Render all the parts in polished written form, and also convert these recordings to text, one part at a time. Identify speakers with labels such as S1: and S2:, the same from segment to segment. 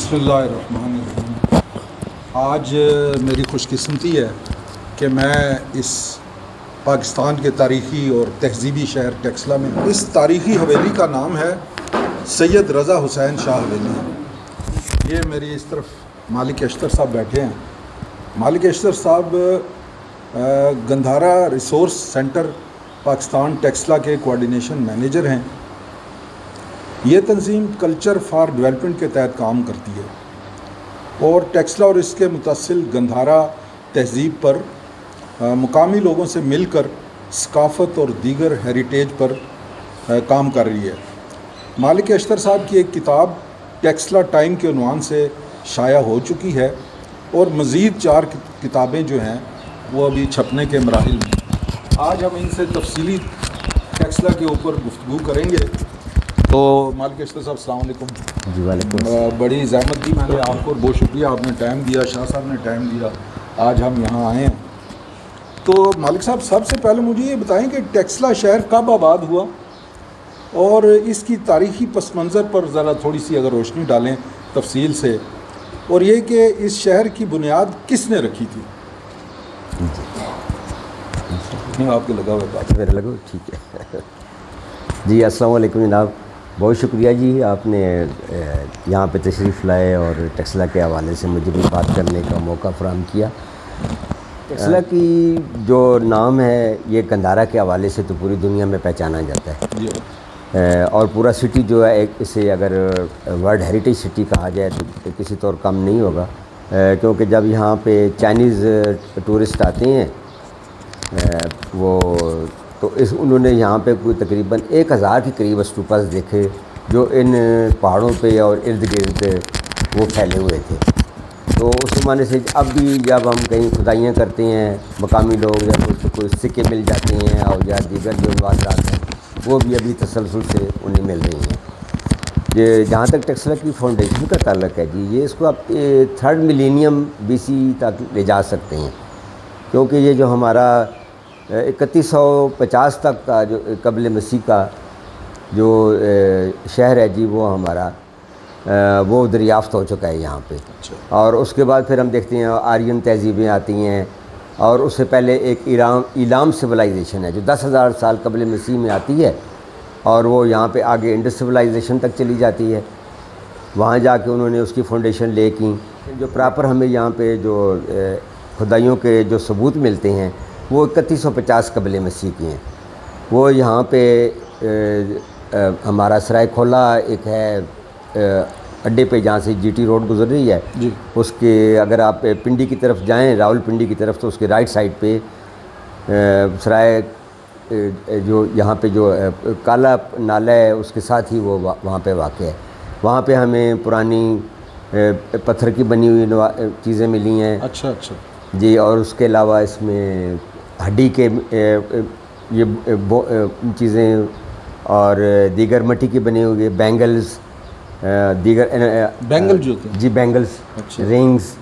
S1: بسم اللہ الرحمن الرحیم۔ آج میری خوش قسمتی ہے کہ میں اس پاکستان کے تاریخی اور تہذیبی شہر ٹیکسلا میں، اس تاریخی حویلی کا نام ہے سید رضا حسین شاہ حویلی۔ یہ میری اس طرف مالک اشتر صاحب بیٹھے ہیں۔ مالک اشتر صاحب گندھارا ریسورس سینٹر پاکستان ٹیکسلا کے کوارڈینیشن مینیجر ہیں۔ یہ تنظیم کلچر فار ڈیولپمنٹ کے تحت کام کرتی ہے اور ٹیکسلا اور اس کے متصل گندھارا تہذیب پر مقامی لوگوں سے مل کر ثقافت اور دیگر ہیریٹیج پر کام کر رہی ہے۔ مالک اشتر صاحب کی ایک کتاب ٹیکسلا ٹائم کے عنوان سے شائع ہو چکی ہے اور مزید 4 کتابیں جو ہیں وہ ابھی چھپنے کے مراحل میں۔ آج ہم ان سے تفصیلی ٹیکسلا کے اوپر گفتگو کریں گے۔ تو مالک اشتر صاحب السلام علیکم۔
S2: جی وعلیکم السلام۔
S1: بڑی زحمت دی میں نے آپ کو، بہت شکریہ، آپ نے ٹائم دیا، شاہ صاحب نے ٹائم دیا، آج ہم یہاں آئے ہیں۔ تو مالک صاحب سب سے پہلے مجھے یہ بتائیں کہ ٹیکسلا شہر کب آباد ہوا اور اس کی تاریخی پس منظر پر ذرا تھوڑی سی اگر روشنی ڈالیں تفصیل سے، اور یہ کہ اس شہر کی بنیاد کس نے رکھی تھی؟ نہیں آپ کے لگا ہوا بات
S2: میرے لگو ٹھیک ہے۔ جی السلام علیکم جناب، بہت شکریہ جی، آپ نے یہاں پہ تشریف لائے اور ٹیکسلا کے حوالے سے مجھے بھی بات کرنے کا موقع فراہم کیا۔ ٹیکسلا کی جو نام ہے یہ گندھارا کے حوالے سے تو پوری دنیا میں پہچانا جاتا ہے، اور پورا سٹی جو ہے ایک اسے اگر ورلڈ ہیریٹیج سٹی کہا جائے تو کسی طور کم نہیں ہوگا، کیونکہ جب یہاں پہ چائنیز ٹورسٹ آتے ہیں وہ تو انہوں نے یہاں پہ کوئی تقریباً 1000 کے قریب اسٹوپاز دیکھے جو ان پہاڑوں پہ اور ارد گرد وہ پھیلے ہوئے تھے۔ تو اس زمانے سے اب بھی جب ہم کہیں کھدائیاں کرتے ہیں مقامی لوگ یا کوئی سکے مل جاتے ہیں اور یا دیگر جو واقعات ہیں وہ بھی ابھی تسلسل سے انہیں مل رہی ہیں۔ یہ جہاں تک ٹیکسلا کی فاؤنڈیشن کا تعلق ہے جی، یہ اس کو آپ 3rd ملینیم BC تک لے جا سکتے ہیں، کیونکہ یہ جو ہمارا 3150 تک کا جو قبل مسیح کا جو شہر ہے جی وہ ہمارا وہ دریافت ہو چکا ہے یہاں پہ۔ اور اس کے بعد پھر ہم دیکھتے ہیں آرین تہذیبیں آتی ہیں، اور اس سے پہلے ایک ایلام سویلائزیشن ہے جو 10,000 سال قبل مسیح میں آتی ہے، اور وہ یہاں پہ آگے انڈس سویلائزیشن تک چلی جاتی ہے۔ وہاں جا کے انہوں نے اس کی فاؤنڈیشن لے کی۔ جو پراپر ہمیں یہاں پہ جو کھدائیوں کے جو ثبوت ملتے ہیں وہ 3150 قبل مسیح کی ہیں۔ وہ یہاں پہ ہمارا سرائے کھولا ایک ہے اڈے پہ جہاں سے GT روڈ گزر رہی ہے
S1: جی،
S2: اس کے اگر آپ پنڈی کی طرف جائیں، راول پنڈی کی طرف، تو اس کے رائٹ سائڈ پہ سرائے جو یہاں پہ جو کالا نالا ہے اس کے ساتھ ہی وہ وہاں پہ واقع ہے۔ وہاں پہ ہمیں پرانی پتھر کی بنی ہوئی چیزیں ملی ہیں۔
S1: اچھا
S2: جی، اور اس کے علاوہ اس میں ہڈی کے یہ چیزیں اور دیگر مٹی کی بنے ہوئے بینگلز، دیگر
S1: بینگل جو ہوتے ہیں
S2: جی بینگلز، رنگز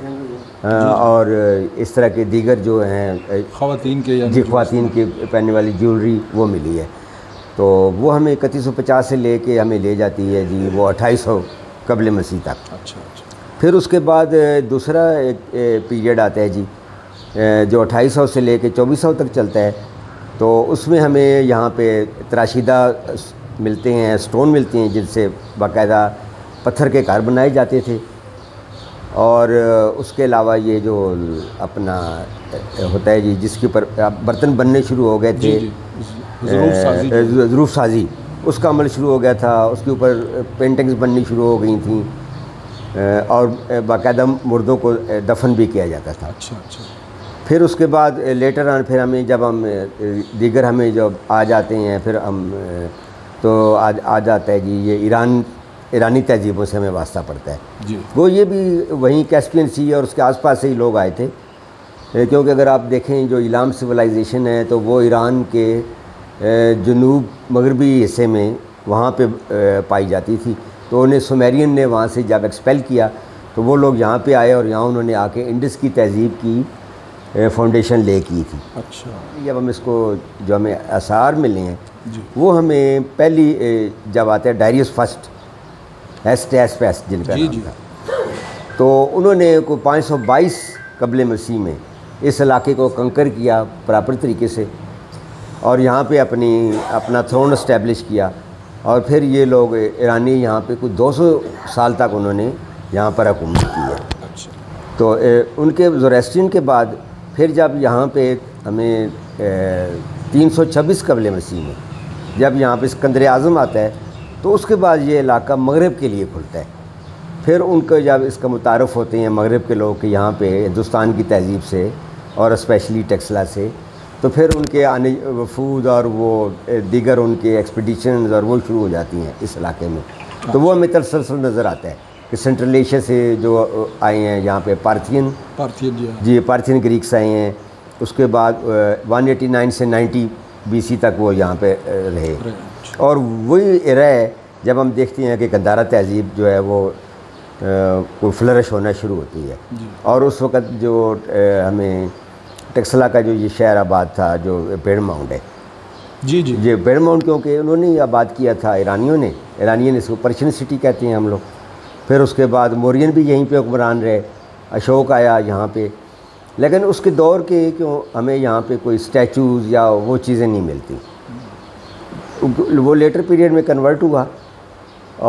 S2: اور اس طرح کے دیگر جو ہیں
S1: خواتین کے
S2: جی خواتین کی پہننے والی جیولری وہ ملی ہے۔ تو وہ ہمیں 3150 سے لے کے ہمیں لے جاتی ہے جی وہ 2800 قبل مسیح تک۔
S1: اچھا
S2: پھر اس کے بعد دوسرا ایک پیریڈ آتا ہے جی جو 2800 سے لے کے 2400 تک چلتا ہے۔ تو اس میں ہمیں یہاں پہ تراشیدہ ملتے ہیں، سٹون ملتے ہیں جن سے باقاعدہ پتھر کے گھر بنائے جاتے تھے، اور اس کے علاوہ یہ جو اپنا ہوتا ہے جی جس کے اوپر برتن بننے شروع ہو گئے تھے، ظروف سازی، اس کا عمل شروع ہو گیا تھا، اس کے اوپر پینٹنگز بننی شروع ہو گئی تھیں، اور باقاعدہ مردوں کو دفن بھی کیا جاتا تھا۔
S1: اچھا
S2: پھر اس کے بعد لیٹر آن پھر ہمیں جب ہم دیگر ہمیں جب آ جاتے ہیں پھر ہم تو آ جاتا ہے جی یہ ایرانی تہذیبوں سے ہمیں واسطہ پڑتا ہے
S1: جی۔
S2: وہ یہ بھی وہیں کیسپین سی اور اس کے آس پاس سے ہی لوگ آئے تھے، کیونکہ اگر آپ دیکھیں جو ایلام سویلائزیشن ہے تو وہ ایران کے جنوب مغربی حصے میں وہاں پہ پائی جاتی تھی، تو انہیں سومیرین نے وہاں سے جب ایکسپیل کیا تو وہ لوگ یہاں پہ آئے اور یہاں انہوں نے آ کے انڈس کی تہذیب کی فاؤنڈیشن لے کی تھی۔
S1: اچھا،
S2: جب ہم اس کو جو ہمیں آثار ملے ہیں
S1: جی،
S2: وہ ہمیں پہلی جب آتے ہیں ڈائریس فرسٹ ایس جن کا
S1: جی
S2: نام
S1: جی،
S2: تھا، تو انہوں نے کوئی 522 قبل مسیح میں اس علاقے کو کنکر کیا پراپر طریقے سے اور یہاں پہ اپنا تھرون اسٹیبلش کیا، اور پھر یہ لوگ ایرانی یہاں پہ کچھ 200 سال تک انہوں نے یہاں پر حکومت کی ہے۔
S1: اچھا،
S2: تو ان کے زوریسٹرین کے بعد پھر جب یہاں پہ ہمیں 326 قبل مسیح میں جب یہاں پہ اسکندر اعظم آتا ہے تو اس کے بعد یہ علاقہ مغرب کے لیے کھلتا ہے۔ پھر ان کو جب اس کا متعارف ہوتے ہیں مغرب کے لوگ کہ یہاں پہ ہندوستان کی تہذیب سے اور اسپیشلی ٹیکسلا سے، تو پھر ان کے آنے وفود اور وہ دیگر ان کے ایکسپیڈیشنز اور وہ شروع ہو جاتی ہیں اس علاقے میں۔ تو وہ ہمیں تسلسل نظر آتا ہے کہ سینٹرل ایشیا سے جو آئے ہیں یہاں پہ پارتھین جی پارتھین گریکس آئے ہیں، اس کے بعد 189 سے 90 BC تک وہ یہاں پہ رہے، اور وہی ایرا ہے جب ہم دیکھتے ہیں کہ گندھارا تہذیب جو ہے وہ فلرش ہونا شروع ہوتی ہے۔ اور اس وقت جو ہمیں ٹیکسلا کا جو یہ شہر آباد تھا جو پیڑ ماؤنٹ ہے،
S1: جی
S2: یہ پیڑ ماؤنٹ کیونکہ انہوں نے یہ آباد کیا تھا ایرانیوں نے اس کو پرشین سٹی کہتے ہیں ہم لوگ۔ پھر اس کے بعد مورین بھی یہیں پہ حکمران رہے، اشوک آیا یہاں پہ، لیکن اس کے دور کے کیوں ہمیں یہاں پہ کوئی اسٹیچوز یا وہ چیزیں نہیں ملتی، وہ لیٹر پیریڈ میں کنورٹ ہوا،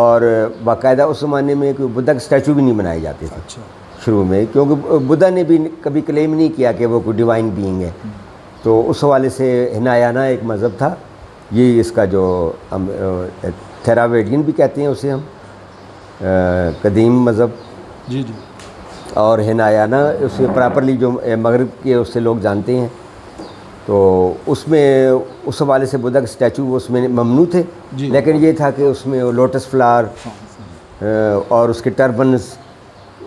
S2: اور باقاعدہ اس زمانے میں کوئی بدھا کے اسٹیچو بھی نہیں بنائے جاتے تھے شروع میں، کیونکہ بدھا نے بھی کبھی کلیم نہیں کیا کہ وہ کوئی ڈیوائن بینگ ہے۔ تو اس حوالے سے ہنایانا ایک مذہب تھا، یہ اس کا جو ہم تھیراویڈین بھی کہتے ہیں اسے ہم، قدیم مذہب،
S1: جی
S2: اور ہنایانا اسے پراپرلی جو مغرب کے اس سے لوگ جانتے ہیں۔ تو اس میں اس حوالے سے بدھا کے اسٹیچو اس میں ممنوع تھے، لیکن یہ تھا کہ اس میں لوٹس فلاور اور اس کے ٹربنز،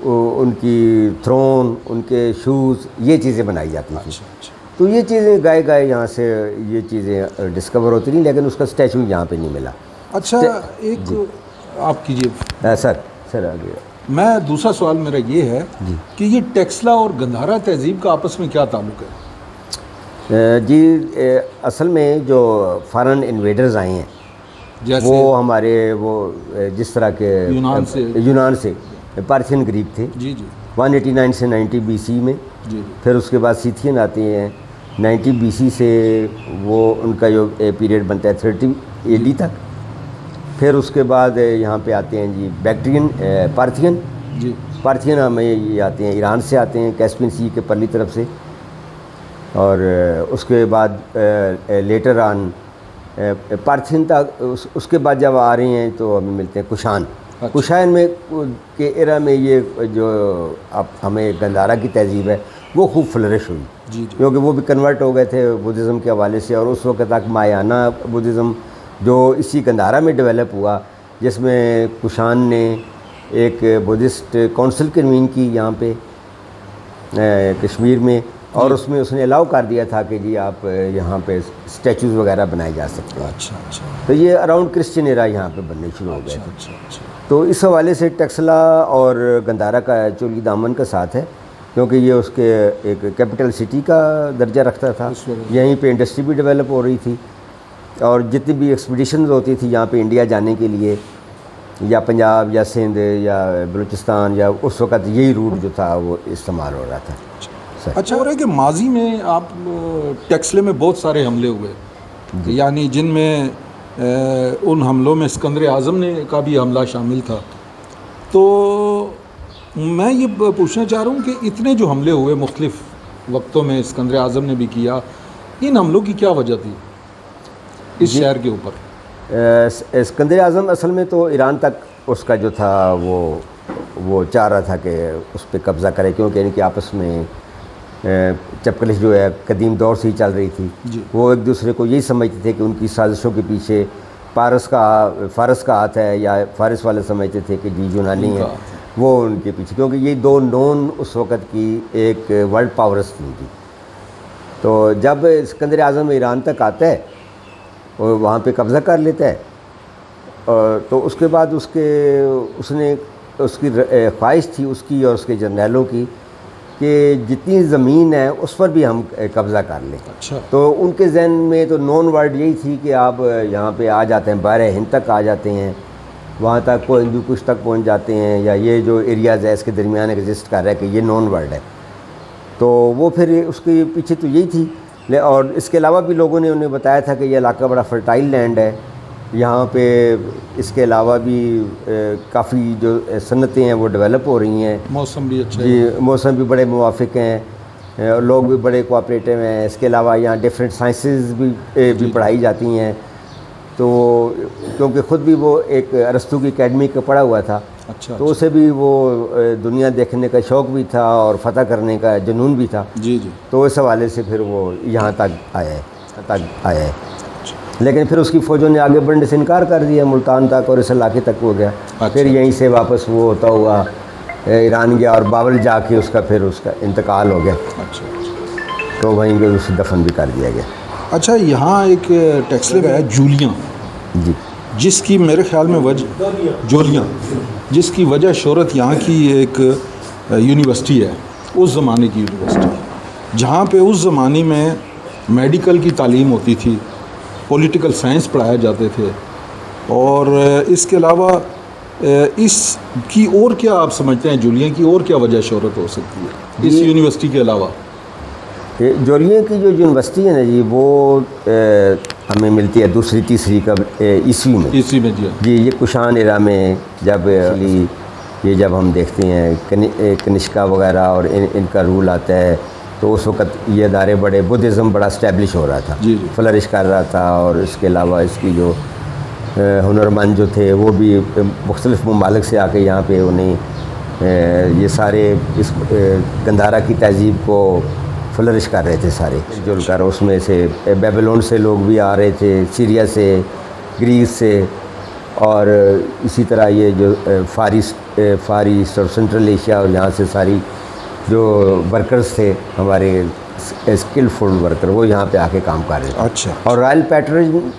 S2: ان کی تھرون، ان کے شوز، یہ چیزیں بنائی جاتی تھیں۔ تو یہ چیزیں گائے یہاں سے یہ چیزیں ڈسکور ہوتی رہیں، لیکن اس کا اسٹیچو یہاں پہ نہیں ملا۔
S1: اچھا، ایک آپ کیجیے
S2: سر آگے۔
S1: میں دوسرا سوال میرا یہ ہے کہ یہ ٹیکسلا اور گندھارا تہذیب کا آپس میں کیا تعلق ہے؟
S2: جی اصل میں جو فارن انویڈرز آئے ہیں وہ ہمارے وہ جس طرح کے یونان سے پارتھین گریک تھے 189 سے 90 BC میں، پھر اس کے بعد سیتھین آتے ہیں 90 BC سے، وہ ان کا جو پیریڈ بنتا ہے 30 AD تک، پھر اس کے بعد یہاں پہ آتے ہیں جی بیکٹرین پارتھین ہمیں یہ آتے ہیں ایران سے آتے ہیں، کیسپین سی کے پرلی طرف سے، اور اس کے بعد لیٹر آن پارتھین تک، اس کے بعد جب آ رہے ہیں تو ہمیں ملتے ہیں کشان میں کے ایرا میں یہ جو اب ہمیں گندھارا کی تہذیب ہے وہ خوب فلرش ہوئی، کیونکہ وہ بھی کنورٹ ہو گئے تھے بدھزم کے حوالے سے، اور اس وقت تک مایانہ بدھزم جو اسی گندھارا میں ڈیولپ ہوا، جس میں کشان نے ایک بدھسٹ کونسل کنوین کی یہاں پہ کشمیر میں، اور اس میں اس نے الاؤ کر دیا تھا کہ جی آپ یہاں پہ اسٹیچوز وغیرہ بنائے جا سکتے ہیں۔
S1: اچھا،
S2: تو یہ اراؤنڈ کرسچن ایرا یہاں پہ بننے شروع ہو گئے تھے۔ تو اس حوالے سے ٹیکسلا اور گندھارا کا ایکچولی دامن کا ساتھ ہے، کیونکہ یہ اس کے ایک کیپٹل سٹی کا درجہ رکھتا تھا، یہیں پہ انڈسٹری بھی ڈیولپ ہو رہی تھی، اور جتنی بھی ایکسپیڈیشنز ہوتی تھی یہاں پہ انڈیا جانے کے لیے، یا پنجاب یا سندھ یا بلوچستان، یا اس وقت یہی روٹ جو تھا وہ استعمال ہو رہا تھا۔
S1: اچھا، اور ہے کہ ماضی میں آپ ٹیکسلے میں بہت سارے حملے ہوئے، یعنی جن میں ان حملوں میں اسکندر اعظم نے کا بھی حملہ شامل تھا، تو میں یہ پوچھنا چاہ رہا ہوں کہ اتنے جو حملے ہوئے مختلف وقتوں میں اسکندر اعظم نے بھی کیا، ان حملوں کی کیا وجہ تھی اس شہر کے اوپر؟
S2: اسکندر اعظم اصل میں تو ایران تک اس کا جو تھا وہ چاہ رہا تھا کہ اس پہ قبضہ کرے، کیونکہ ان کے آپس میں چپکلش جو ہے قدیم دور سے ہی چل رہی تھی، وہ ایک دوسرے کو یہی سمجھتے تھے کہ ان کی سازشوں کے پیچھے فارس کا ہاتھ ہے، یا فارس والے سمجھتے تھے کہ جی یونانی ہے وہ ان کے پیچھے، کیونکہ یہ دو نون اس وقت کی ایک ورلڈ پاورز تھی۔ تو جب اسکندر اعظم ایران تک آتا ہے اور وہاں پہ قبضہ کر لیتا ہے، تو اس کے بعد اس نے اس کی خواہش تھی اس کی اور اس کے جرنیلوں کی کہ جتنی زمین ہے اس پر بھی ہم قبضہ کر لیں۔
S1: اچھا،
S2: تو ان کے ذہن میں تو نون ورڈ یہی تھی کہ آپ یہاں پہ آ جاتے ہیں، باہر ہند تک آ جاتے ہیں، وہاں تک وہ ہندو کش تک پہنچ جاتے ہیں، یا یہ جو ایریاز ہے اس کے درمیان ایگزسٹ کر رہا ہے کہ یہ نون ورلڈ ہے. تو وہ پھر اس کے پیچھے تو یہی تھی. اور اس کے علاوہ بھی لوگوں نے انہیں بتایا تھا کہ یہ علاقہ بڑا فرٹائل لینڈ ہے، یہاں پہ اس کے علاوہ بھی کافی جو صنعتیں ہیں وہ ڈیولپ ہو رہی ہیں.
S1: موسم بھی اچھا ہے.
S2: جی موسم بھی بڑے موافق ہیں، لوگ بھی بڑے کوآپریٹیو ہیں. اس کے علاوہ یہاں ڈفرینٹ سائنسز بھی پڑھائی جاتی ہیں. تو کیونکہ خود بھی وہ ایک ارسطو کی اکیڈمی کا پڑھا ہوا تھا،
S1: اچھا
S2: تو اسے بھی وہ دنیا دیکھنے کا شوق بھی تھا اور فتح کرنے کا جنون بھی تھا.
S1: جی جی.
S2: تو اس حوالے سے پھر وہ یہاں تک آیا ہے. لیکن پھر اس کی فوجوں نے آگے بڑھنے سے انکار کر دیا، ملتان تک اور اس علاقے تک ہو گیا. پھر یہیں سے واپس وہ ہوتا ہوا ایران گیا، اور بابل جا کے اس کا انتقال ہو گیا.
S1: اچھا.
S2: تو وہیں پہ اسے دفن بھی کر دیا گیا.
S1: اچھا، یہاں ایک ٹیکسلا ہے جولیاں،
S2: جی
S1: جس کی میرے خیال میں جولیاں جس کی وجہ شہرت یہاں کی ایک یونیورسٹی ہے، اس زمانے کی یونیورسٹی، جہاں پہ اس زمانے میں میڈیکل کی تعلیم ہوتی تھی، پولیٹیکل سائنس پڑھائے جاتے تھے. اور اس کے علاوہ اس کی اور کیا آپ سمجھتے ہیں، جولیاں کی اور کیا وجہ شہرت ہو سکتی ہے اس یونیورسٹی کے علاوہ؟
S2: جولیاں کی جو یونیورسٹی ہے نا جی، وہ ہمیں ملتی ہے دوسری تیسری عیسوی میں. جی یہ کشان ایرا میں جب جب ہم دیکھتے ہیں کنشکا وغیرہ اور ان کا رول آتا ہے، تو اس وقت یہ ادارے بڑے بدھزم بڑا اسٹیبلش ہو رہا تھا، فلرش کر رہا تھا. اور اس کے علاوہ اس کی جو ہنرمند جو تھے وہ بھی مختلف ممالک سے آ کے یہاں پہ انہیں یہ سارے اس گندھارا کی تہذیب کو فلرش کر رہے تھے سارے جل کر. اس میں سے بیبلون سے لوگ بھی آ رہے تھے، سیریا سے، گریس سے، اور اسی طرح یہ جو فار ایسٹ اور سنٹرل ایشیا، اور یہاں سے ساری جو ورکرز تھے ہمارے اسکلفل ورکر، وہ یہاں پہ آ کے کام کر رہے تھے.
S1: اچھا.
S2: اور رائل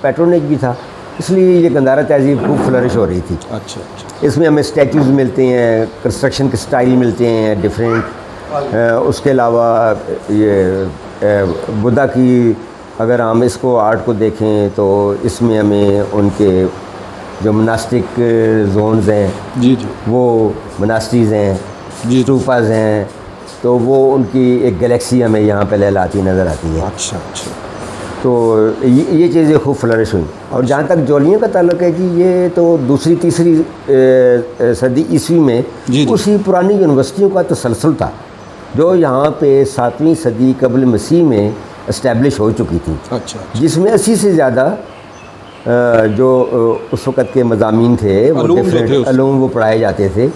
S2: پیٹرونیج بھی تھا، اس لیے یہ گندھارا تہذیب خوب فلرش ہو رہی تھی.
S1: اچھا.
S2: اس میں ہمیں اسٹیچوز ملتے ہیں، کنسٹرکشن کے سٹائل ملتے ہیں ڈفرینٹ. اس کے علاوہ یہ بدھا کی اگر ہم اس کو آرٹ کو دیکھیں تو اس میں ہمیں ان کے جو مناسٹک زونز ہیں،
S1: جی جی،
S2: وہ مناسٹریز ہیں،
S1: جی
S2: اسٹوپاز ہیں، تو وہ ان کی ایک گلیکسی ہمیں یہاں پہ لہلاتی نظر آتی ہے.
S1: اچھا اچھا.
S2: تو یہ چیزیں خوب فلرش ہوئیں. اور جہاں تک جولیوں کا تعلق ہے کہ یہ تو دوسری تیسری صدی عیسوی میں اسی پرانی یونیورسٹیوں کا تسلسل تھا جو یہاں پہ 7ویں صدی قبل مسیح میں اسٹیبلش ہو چکی تھی.
S1: اچھا.
S2: جس میں 80 سے زیادہ جو اس وقت کے مضامین تھے، وہ ڈفرینٹ علوم وہ پڑھائے جاتے تھے.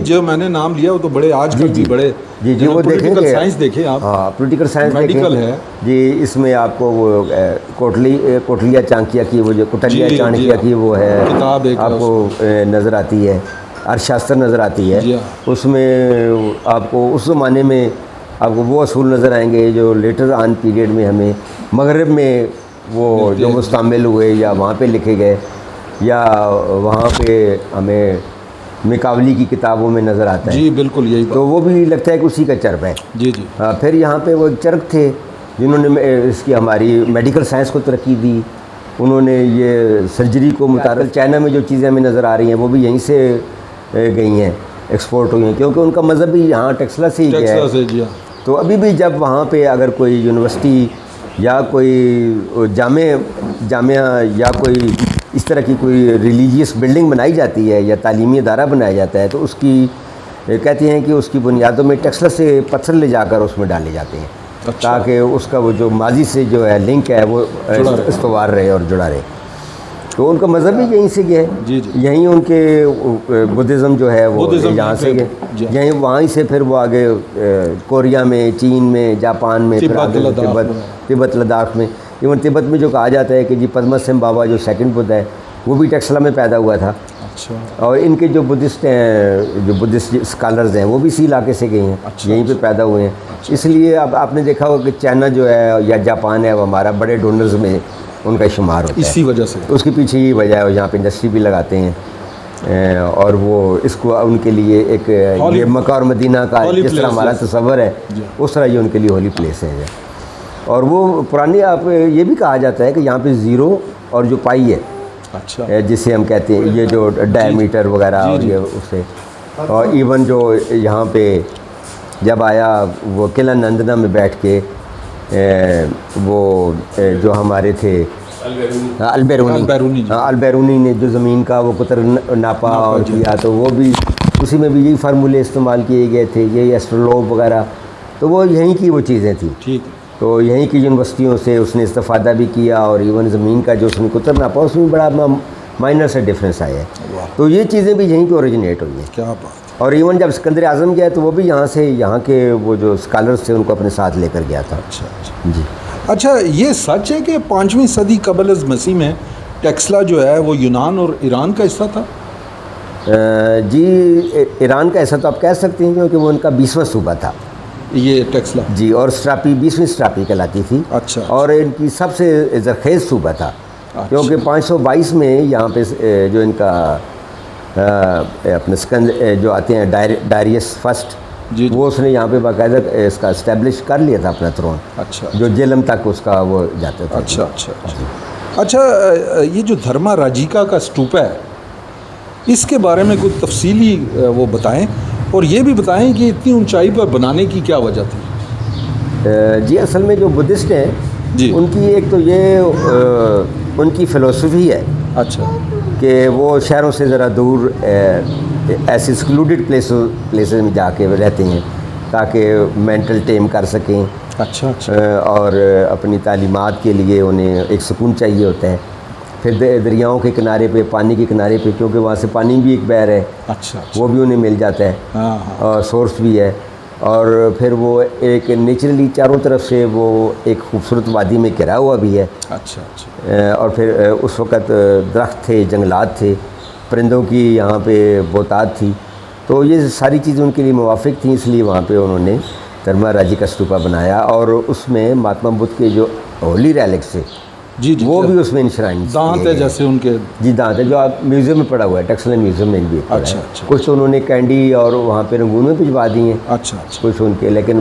S1: جو میں نے نام لیا وہ تو بڑے آج کل بھی بڑے
S2: جی وہ دیکھیں کہ
S1: سائنس دیکھیں آپ.
S2: ہاں پولیٹیکل سائنس
S1: میڈیکل ہے
S2: جی. اس میں آپ کو وہ کوٹلیا چانکیہ کی وہ جو کوٹلیا چانکیہ کی وہ ہے
S1: کتاب
S2: آپ کو نظر آتی ہے، ارشاستر نظر آتی ہے. اس میں آپ کو اس زمانے میں آپ کو وہ اصول نظر آئیں گے جو لیٹر آن پیریڈ میں ہمیں مغرب میں وہ جو مستعمل ہوئے یا وہاں پہ لکھے گئے، یا وہاں پہ ہمیں مکاولی کی کتابوں میں نظر آتا ہے.
S1: جی بالکل یہی.
S2: تو وہ بھی لگتا ہے کہ اسی کا چرب ہے.
S1: جی جی.
S2: پھر یہاں پہ وہ چرک تھے جنہوں نے اس کی ہماری میڈیکل سائنس کو ترقی دی. انہوں نے یہ سرجری کو متعلق چائنا میں جو چیزیں ہمیں نظر آ رہی ہیں وہ بھی یہیں سے گئی ہیں، ایکسپورٹ ہوئی ہیں، کیونکہ ان کا مذہب بھی یہاں ٹیکسلا سے ہی گیا ہے. تو ابھی بھی جب وہاں پہ اگر کوئی یونیورسٹی یا کوئی جامعہ یا کوئی اس طرح کی کوئی ریلیجیس بلڈنگ بنائی جاتی ہے یا تعلیمی ادارہ بنایا جاتا ہے، تو اس کی کہتے ہیں کہ اس کی بنیادوں میں ٹیکسلا سے پتھر لے جا کر اس میں ڈالے جاتے ہیں.
S1: اچھا.
S2: تاکہ اس کا وہ جو ماضی سے جو ہے لنک ہے وہ استوار رہے اور جڑا رہے. تو ان کا مذہب بھی یہیں سے گیا ہے.
S1: جی جی.
S2: یہیں ان کے بدھزم جو ہے وہ یہاں سے گئے. یہیں وہاں سے پھر وہ آگے کوریا میں، چین میں، جاپان میں، تبت لداخ میں. ایون تبت میں جو کہا جاتا ہے کہ جی پدما سم بابا جو سیکنڈ بدھ ہے وہ بھی ٹیکسلا میں پیدا ہوا تھا.
S1: اچھا.
S2: اور ان کے جو بدھسٹ ہیں، جو بدھسٹ اسکالرز ہیں، وہ بھی اسی علاقے سے گئے ہیں.
S1: اچھا.
S2: یہیں پہ پیدا ہوئے ہیں. اس لیے اب آپ نے دیکھا ہوگا کہ چائنا جو ہے یا جاپان ہے وہ ہمارا بڑے ڈونرز میں ان کا شمار ہوتا ہے.
S1: اسی وجہ سے
S2: اس کے پیچھے یہی وجہ ہے. یہاں پہ انڈسٹری بھی لگاتے ہیں اور وہ اس کو ان کے لیے ایک یہ مکہ اور مدینہ کا جس طرح ہمارا تصور ہے اس طرح یہ ان کے لیے ہولی پلیس ہے. اور وہ پرانی آپ یہ بھی کہا جاتا ہے کہ یہاں پہ زیرو اور جو پائی ہے
S1: اچھا
S2: جسے ہم کہتے ہیں یہ جو ڈائمیٹر وغیرہ اور یہ اسے، اور ایون جو یہاں پہ جب آیا وہ قلعہ نندنا میں بیٹھ کے وہ جو ہمارے تھے البیرونی نے جو زمین کا وہ قطر ناپا اور کیا، تو وہ بھی اسی میں بھی یہی فارمولے استعمال کیے گئے تھے، یہی ایسٹرولوب وغیرہ، تو وہ یہیں کی وہ چیزیں تھیں.
S1: ٹھیک.
S2: تو یہیں کی یونیورسٹیوں سے اس نے استفادہ بھی کیا، اور ایون زمین کا جو اس نے قطر ناپا اس میں بڑا مائنر سے ڈفرینس آیا ہے. تو یہ چیزیں بھی یہیں پہ اوریجنیٹ ہوئی ہیں.
S1: کیا بات.
S2: اور ایون جب سکندر اعظم گیا تو وہ بھی یہاں سے، یہاں کے وہ جو اسکالرس تھے ان کو اپنے ساتھ لے کر گیا تھا.
S1: اچھا
S2: جی.
S1: اچھا، یہ سچ ہے کہ 5ویں صدی قبل از مسیح میں ٹیکسلا جو ہے وہ یونان اور ایران کا حصہ تھا؟
S2: جی ایران کا حصہ تو آپ کہہ سکتے ہیں، کیونکہ وہ ان کا 20واں صوبہ تھا
S1: یہ ٹیکسلا.
S2: جی. اور اسٹراپی 20ویں اسٹراپی کہلاتی تھی.
S1: اچھا.
S2: اور ان کی سب سے زرخیز صوبہ تھا، کیونکہ 522 میں یہاں پہ جو ان کا اپنے جو آتے ہیں ڈائریس فرسٹ،
S1: جی
S2: وہ اس نے یہاں پہ باقاعدہ اس کا اسٹیبلش کر لیا تھا اپنا تھرون.
S1: اچھا.
S2: جو جیلم تک اس کا وہ جاتا تھا.
S1: اچھا اچھا اچھا. اچھا، یہ جو دھرما راجیکا کا اسٹوپا ہے اس کے بارے میں کچھ تفصیلی وہ بتائیں، اور یہ بھی بتائیں کہ اتنی اونچائی پر بنانے کی کیا وجہ تھی؟
S2: جی اصل میں جو بدھسٹ ہیں
S1: جی
S2: ان کی ایک تو یہ ان کی فلسفی ہے.
S1: اچھا.
S2: کہ وہ شہروں سے ذرا دور ایسے ایکسکلوڈڈ پلیسز میں جا کے رہتے ہیں تاکہ مینٹل ٹیم کر سکیں.
S1: اچھا اچھا.
S2: اور اپنی تعلیمات کے لیے انہیں ایک سکون چاہیے ہوتا ہے. پھر دریاؤں کے کنارے پہ، پانی کے کنارے پہ، کیونکہ وہاں سے پانی بھی ایک بہر ہے.
S1: اچھا.
S2: وہ بھی انہیں مل جاتا ہے.
S1: ہاں.
S2: اور سورس بھی ہے. اور پھر وہ ایک نیچرلی چاروں طرف سے وہ ایک خوبصورت وادی میں گھرا ہوا بھی ہے.
S1: اچھا اچھا.
S2: اور پھر اس وقت درخت تھے، جنگلات تھے، پرندوں کی یہاں پہ بہتات تھی، تو یہ ساری چیزیں ان کے لیے موافق تھیں، اس لیے وہاں پہ انہوں نے دھرما راجی کا اسٹوپا بنایا. اور اس میں مہاتما بدھ کے جو ہولی ریلکس تھے
S1: جی جی
S2: وہ بھی اس میں انشرائن
S1: دانت ہے جیسے ان کے.
S2: جی دانت ہے جو آپ میوزیم میں پڑا ہوا ہے، ٹیکسلا میوزیم میں بھی.
S1: اچھا اچھا.
S2: کچھ تو انہوں نے کینڈی اور وہاں پہ رنگون میں بھجوا دی ہیں.
S1: اچھا اچھا.
S2: کچھ ان کے، لیکن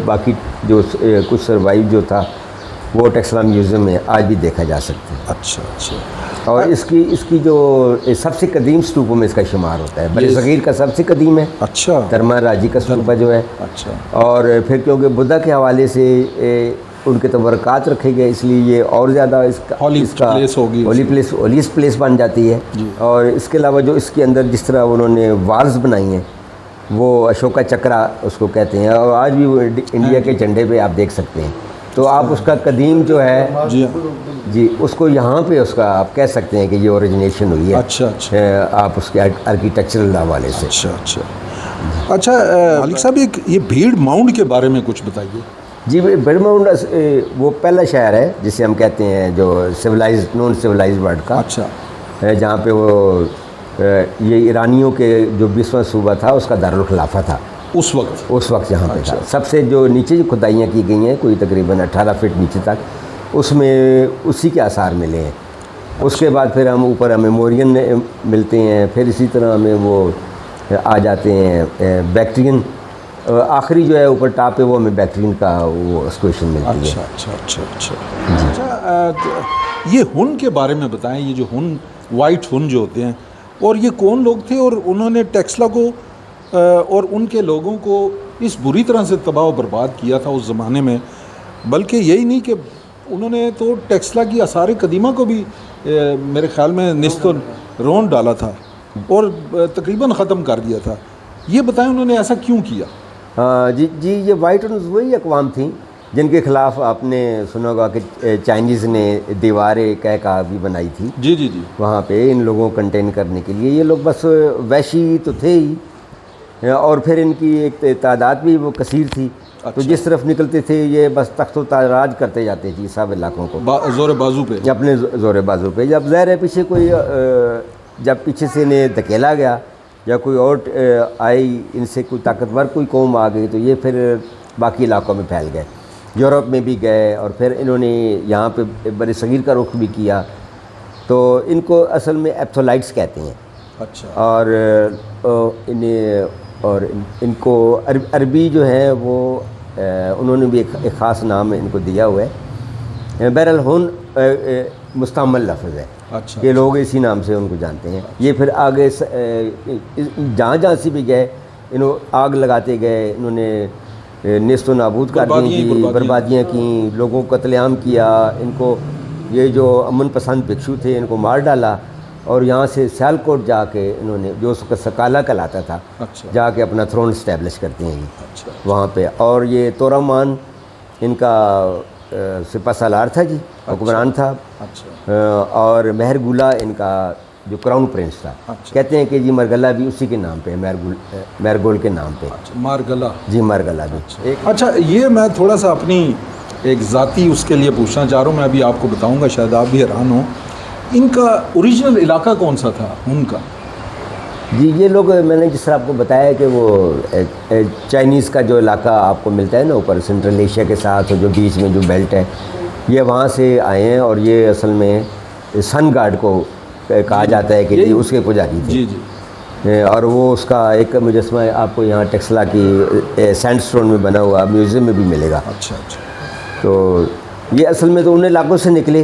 S2: باقی جو کچھ سروائیو جو تھا وہ ٹیکسلا میوزیم میں آج بھی دیکھا جا سکتا ہے.
S1: اچھا اچھا.
S2: اور اس کی جو سب سے قدیم اسٹوپوں میں اس کا شمار ہوتا ہے. بر صغیر کا سب سے قدیم ہے.
S1: اچھا.
S2: دھرما راجی کا اسٹوپا جو ہے.
S1: اچھا.
S2: اور پھر کیونکہ بدھا کے حوالے سے ان کے تبرکات رکھے گئے، اس لیے یہ اور زیادہ اس کا ہولیسٹ پلیس بن جاتی ہے. اور اس کے علاوہ جو اس کے اندر جس طرح انہوں نے والز بنائی ہیں وہ اشوکا چکرا اس کو کہتے ہیں، اور آج بھی وہ انڈیا کے جھنڈے پہ آپ دیکھ سکتے ہیں. تو آپ اس کا قدیم جو ہے جی اس کو یہاں پہ اس کا آپ کہہ سکتے ہیں کہ یہ اوریجنیشن ہوئی ہے.
S1: اچھا اچھا.
S2: آپ اس کے آرکیٹیکچرل حوالے سے.
S1: اچھا اچھا. اچھا مالک صاحب، ایک یہ بھیڑ ماؤنڈ کے بارے میں کچھ بتائیے.
S2: جی بھیڑ ماؤنڈ وہ پہلا شہر ہے جسے ہم کہتے ہیں جو نان سویلائز ورلڈ کا.
S1: اچھا.
S2: جہاں پہ وہ یہ ایرانیوں کے جو 20واں صوبہ تھا اس کا دارالخلافہ تھا
S1: اس وقت
S2: یہاں پہ تھا. سب سے جو نیچے جو کھدائیاں کی گئی ہیں کوئی تقریباً 18 فٹ نیچے تک، اس میں اسی کے آثار ملے ہیں. اس کے بعد پھر ہم اوپر ہمیں مورین ملتے ہیں، پھر اسی طرح ہمیں وہ آ جاتے ہیں بیکٹرین. آخری جو ہے اوپر ٹاپ پہ وہ ہمیں بیکٹرین کا وہ اسکویشن ملتی ہے.
S1: اچھا اچھا اچھا اچھا. اچھا یہ ہن کے بارے میں بتائیں. یہ جو ہن وائٹ ہن جو ہوتے ہیں، اور یہ کون لوگ تھے، اور انہوں نے ٹیکسلا کو اور ان کے لوگوں کو اس بری طرح سے تباہ و برباد کیا تھا اس زمانے میں. بلکہ یہی نہیں کہ انہوں نے تو ٹیکسلا کی آثار قدیمہ کو بھی میرے خیال میں نست و رون ڈالا تھا اور تقریباً ختم کر دیا تھا. یہ بتائیں انہوں نے ایسا کیوں کیا؟
S2: جی یہ وائٹ ہنز وہی اقوام تھیں جن کے خلاف آپ نے سنا ہوگا کہ چائنیز نے دیواریں کہہ بھی بنائی تھی.
S1: جی جی جی. وہاں
S2: پہ ان لوگوں کو کنٹین کرنے کے لیے. یہ لوگ بس وحشی تو تھے ہی، اور پھر ان کی ایک تعداد بھی وہ کثیر تھی. تو جس طرف نکلتے تھے یہ بس تخت و تاراج کرتے جاتے تھے سب علاقوں کو
S1: زور بازو پہ،
S2: اپنے زور بازو پہ. جب ظاہر ہے پیچھے کوئی جب پیچھے سے انہیں دھکیلا گیا یا کوئی اور آئی، ان سے کوئی طاقتور کوئی قوم آ گئی، تو یہ پھر باقی علاقوں میں پھیل گئے. یورپ میں بھی گئے، اور پھر انہوں نے یہاں پہ بر صغیر کا رخ بھی کیا. تو ان کو اصل میں ایپتھولائٹس کہتے ہیں.
S1: اچھا.
S2: اور ان کو عربی جو ہے وہ انہوں نے بھی ایک خاص نام ان کو دیا ہوا ہے. بہرحال ہن مستعمل لفظ ہے
S1: اچھا
S2: کہ لوگ اسی نام سے ان کو جانتے ہیں. یہ پھر آگے جہاں جہاں سے بھی گئے انہوں آگ لگاتے گئے, انہوں نے نیست و نابود کر دی, بربادیاں کیں, لوگوں کو قتل عام کیا, ان کو یہ جو امن پسند بھکشو تھے ان کو مار ڈالا, اور یہاں سے سیالکوٹ جا کے انہوں نے جو اس کا سکالہ کہلاتا تھا جا کے اپنا تھرون اسٹیبلش کرتے ہیں جی وہاں پہ. اور یہ تورمان ان کا سپہ سالار تھا جی, حکمران تھا, اور مہر گولا ان کا جو کراؤن پرنس تھا. کہتے ہیں کہ جی مرگلہ بھی اسی کے نام پہ, مہرگول کے نام پہ.
S1: مارگلہ
S2: جی مارگلہ بھی.
S1: اچھا یہ میں تھوڑا سا اپنی ایک ذاتی اس کے لیے پوچھنا چاہ رہا ہوں, میں ابھی آپ کو بتاؤں گا, شاید آپ بھی حیران ہوں. ان کا اوریجنل علاقہ کون سا تھا ان کا؟
S2: جی یہ لوگ, میں نے جس طرح آپ کو بتایا کہ وہ چائنیز کا جو علاقہ آپ کو ملتا ہے نا اوپر سنٹرل ایشیا کے ساتھ, جو بیچ میں جو بیلٹ ہے, یہ وہاں سے آئے ہیں. اور یہ اصل میں سن گاڈ کو کہا جاتا ہے کہ جی اس کے پجاری تھے.
S1: جی جی.
S2: اور وہ اس کا ایک مجسمہ آپ کو یہاں ٹیکسلا کی سینڈ اسٹون میں بنا ہوا میوزیم میں بھی ملے گا.
S1: اچھا اچھا.
S2: تو یہ اصل میں تو ان علاقوں سے نکلے